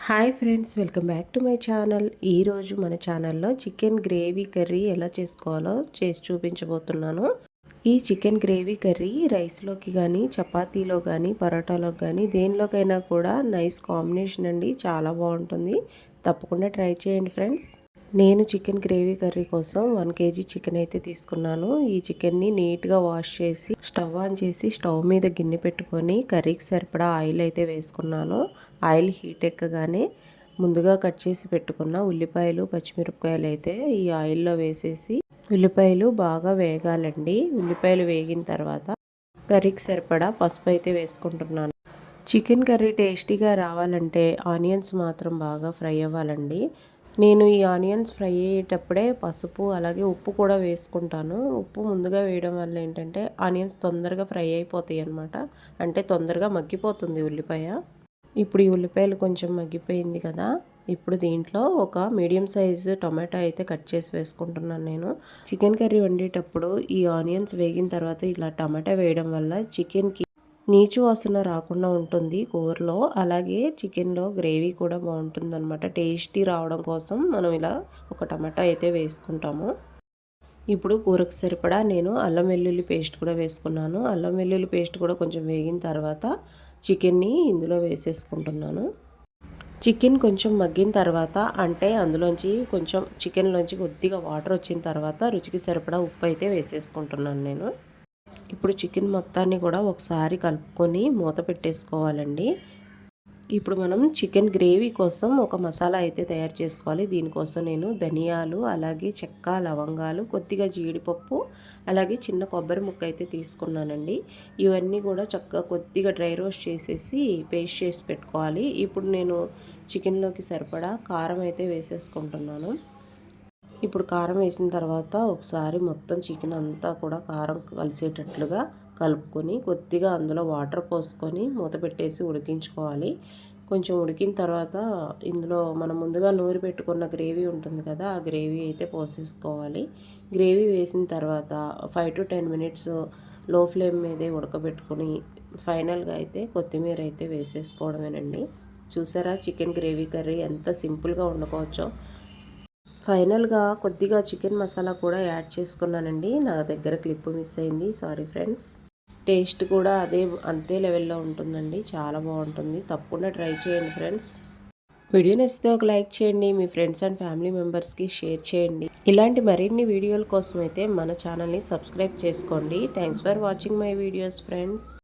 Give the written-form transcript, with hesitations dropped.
Hi friends, welcome back to my channel. ఈరోజు మన ఛానల్లో చికెన్ గ్రేవీ కర్రీ ఎలా చేసుకోవాలో చేసి చూపించబోతున్నాను. ఈ చికెన్ గ్రేవీ కర్రీ రైస్లోకి కానీ, చపాతీలో కానీ, పరోటాలోకి కానీ దేనిలోకైనా కూడా నైస్ కాంబినేషన్ అండి. చాలా బాగుంటుంది. తప్పకుండా ట్రై చేయండి ఫ్రెండ్స్. నేను చికెన్ గ్రేవీ కర్రీ కోసం 1 కేజీ చికెన్ అయితే తీసుకున్నాను. ఈ చికెన్ని నీట్గా వాష్ చేసి స్టవ్ ఆన్ చేసి స్టవ్ మీద గిన్నె పెట్టుకొని కర్రీకి సరిపడా ఆయిల్ అయితే వేసుకున్నాను. ఆయిల్ హీట్ ఎక్కగానే ముందుగా కట్ చేసి పెట్టుకున్న ఉల్లిపాయలు, పచ్చిమిరపకాయలు అయితే ఈ ఆయిల్లో వేసేసి ఉల్లిపాయలు బాగా వేగాలండి. ఉల్లిపాయలు వేగిన తర్వాత కర్రీకి సరిపడా పసుపు అయితే వేసుకుంటున్నాను. చికెన్ కర్రీ టేస్టీగా రావాలంటే ఆనియన్స్ మాత్రం బాగా ఫ్రై అవ్వాలండి. నేను ఈ ఆనియన్స్ ఫ్రై అయ్యేటప్పుడే పసుపు అలాగే ఉప్పు కూడా వేసుకుంటాను. ఉప్పు ముందుగా వేయడం వల్ల ఏంటంటే ఆనియన్స్ తొందరగా ఫ్రై అయిపోతాయి అన్నమాట. అంటే తొందరగా మగ్గిపోతుంది ఉల్లిపాయ. ఇప్పుడు ఈ ఉల్లిపాయలు కొంచెం మగ్గిపోయింది కదా, ఇప్పుడు దీంట్లో ఒక మీడియం సైజు టొమాటో అయితే కట్ చేసి వేసుకుంటున్నాను నేను. చికెన్ కర్రీ వండేటప్పుడు ఈ ఆనియన్స్ వేగిన తర్వాత ఇలా టమాటా వేయడం వల్ల చికెన్కి నీచు వాసన రాకుండా ఉంటుంది కూరలో. అలాగే చికెన్లో గ్రేవీ కూడా బాగుంటుంది అనమాట. టేస్టీ రావడం కోసం మనం ఇలా ఒక టమాటా అయితే వేసుకుంటాము. ఇప్పుడు కూరకు సరిపడా నేను అల్లం వెల్లుల్లి పేస్ట్ కూడా వేసుకున్నాను. అల్లం వెల్లుల్లి పేస్ట్ కూడా కొంచెం వేగిన తర్వాత చికెన్ని ఇందులో వేసేసుకుంటున్నాను. చికెన్ కొంచెం మగ్గిన తర్వాత అంటే అందులోంచి కొంచెం చికెన్లోంచి కొద్దిగా వాటర్ వచ్చిన తర్వాత రుచికి సరిపడా ఉప్పు అయితే వేసేసుకుంటున్నాను నేను. ఇప్పుడు చికెన్ మొత్తాన్ని కూడా ఒకసారి కలుపుకొని మూత పెట్టేసుకోవాలండి. ఇప్పుడు మనం చికెన్ గ్రేవీ కోసం ఒక మసాలా అయితే తయారు చేసుకోవాలి. దీనికోసం నేను ధనియాలు, అలాగే చెక్క, లవంగాలు, కొద్దిగా జీడిపప్పు, అలాగే చిన్న కొబ్బరి ముక్క అయితే తీసుకున్నానండి. ఇవన్నీ కూడా చక్కగా కొద్దిగా డ్రై రోస్ట్ చేసేసి పేస్ట్ చేసి పెట్టుకోవాలి. ఇప్పుడు నేను చికెన్లోకి సరిపడా కారం అయితే వేసేసుకుంటున్నాను. ఇప్పుడు కారం వేసిన తర్వాత ఒకసారి మొత్తం చికెన్ అంతా కూడా కారం కలిసేటట్లుగా కలుపుకొని కొద్దిగా అందులో వాటర్ పోసుకొని మూత పెట్టేసి ఉడికించుకోవాలి. కొంచెం ఉడికిన తర్వాత ఇందులో మనం ముందుగా నూరి పెట్టుకున్న గ్రేవీ ఉంటుంది కదా, ఆ గ్రేవీ అయితే పోసేసుకోవాలి. గ్రేవీ వేసిన తర్వాత 5 to 10 మినిట్స్ లో ఫ్లేమ్ మీదే ఉడకబెట్టుకొని ఫైనల్గా అయితే కొత్తిమీర అయితే వేసేసుకోవడమేనండి. చూసారా చికెన్ గ్రేవీ కర్రీ ఎంత సింపుల్గా వండుకోవచ్చో. ఫైనల్గా కొద్దిగా చికెన్ మసాలా కూడా యాడ్ చేసుకున్నానండి. నా దగ్గర క్లిప్ మిస్ అయింది, సారీ ఫ్రెండ్స్. టేస్ట్ కూడా అంతే లెవెల్లో ఉంటుందండి. చాలా బాగుంటుంది. తప్పకుండా ట్రై చేయండి ఫ్రెండ్స్. వీడియో నచ్చితే ఒక లైక్ చేయండి. మీ ఫ్రెండ్స్ అండ్ ఫ్యామిలీ మెంబర్స్కి షేర్ చేయండి. ఇలాంటి మరిన్ని వీడియోల కోసం అయితే మన ఛానల్ని సబ్స్క్రైబ్ చేసుకోండి. Thanks for watching my videos friends.